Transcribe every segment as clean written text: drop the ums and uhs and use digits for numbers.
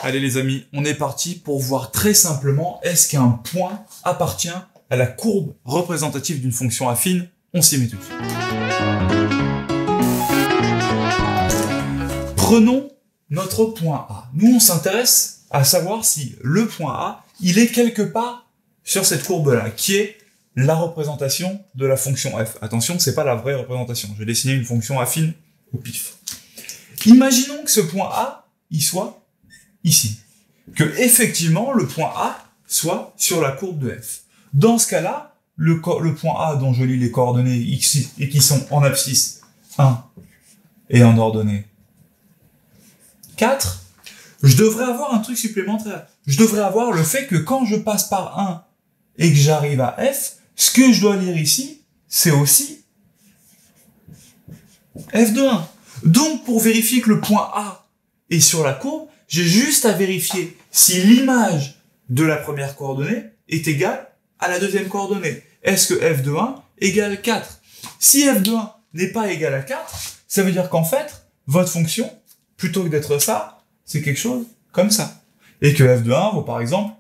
Allez les amis, on est parti pour voir très simplement est-ce qu'un point appartient à la courbe représentative d'une fonction affine. On s'y met tout de suite. Prenons notre point A. Nous, on s'intéresse à savoir si le point A, il est quelque part sur cette courbe-là, qui est la représentation de la fonction f. Attention, c'est pas la vraie représentation. Je vais dessiner une fonction affine au pif. Imaginons que ce point A, il soit ici. Que, effectivement, le point A soit sur la courbe de f. Dans ce cas-là, le point A dont je lis les coordonnées x et qui sont en abscisse 1 et en ordonnée 4, je devrais avoir un truc supplémentaire. Je devrais avoir le fait que quand je passe par 1 et que j'arrive à f, ce que je dois lire ici, c'est aussi f de 1. Donc, pour vérifier que le point A est sur la courbe, j'ai juste à vérifier si l'image de la première coordonnée est égale à la deuxième coordonnée. Est-ce que f de 1 égale 4? Si f de 1 n'est pas égal à 4, ça veut dire qu'en fait, votre fonction, plutôt que d'être ça, c'est quelque chose comme ça. Et que f de 1 vaut par exemple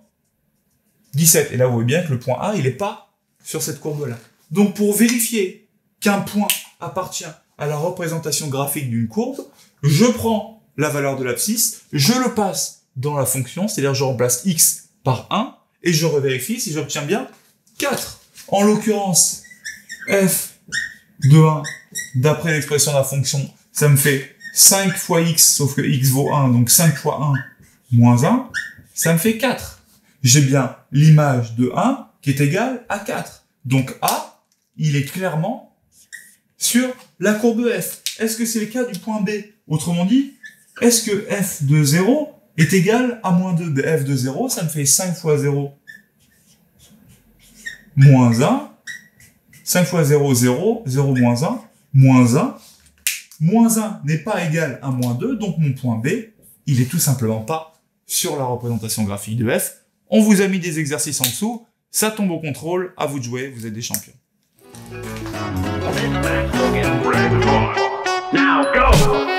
17. Et là, vous voyez bien que le point A, il n'est pas sur cette courbe-là. Donc, pour vérifier qu'un point appartient à la représentation graphique d'une courbe, je prends la valeur de l'abscisse, je le passe dans la fonction, c'est-à-dire je remplace x par 1, et je revérifie si j'obtiens bien 4. En l'occurrence, f de 1, d'après l'expression de la fonction, ça me fait 5 fois x, sauf que x vaut 1, donc 5 fois 1 moins 1, ça me fait 4. J'ai bien l'image de 1 qui est égale à 4. Donc A, il est clairement sur la courbe f. Est-ce que c'est le cas du point B? Autrement dit, est-ce que f de 0 est égal à moins 2? f de 0, ça me fait 5 fois 0 moins 1. 5 fois 0, 0. 0 moins 1. Moins 1. Moins 1 n'est pas égal à moins 2, donc mon point B, il est tout simplement pas sur la représentation graphique de f. On vous a mis des exercices en dessous, ça tombe au contrôle, à vous de jouer, vous êtes des champions. Now go!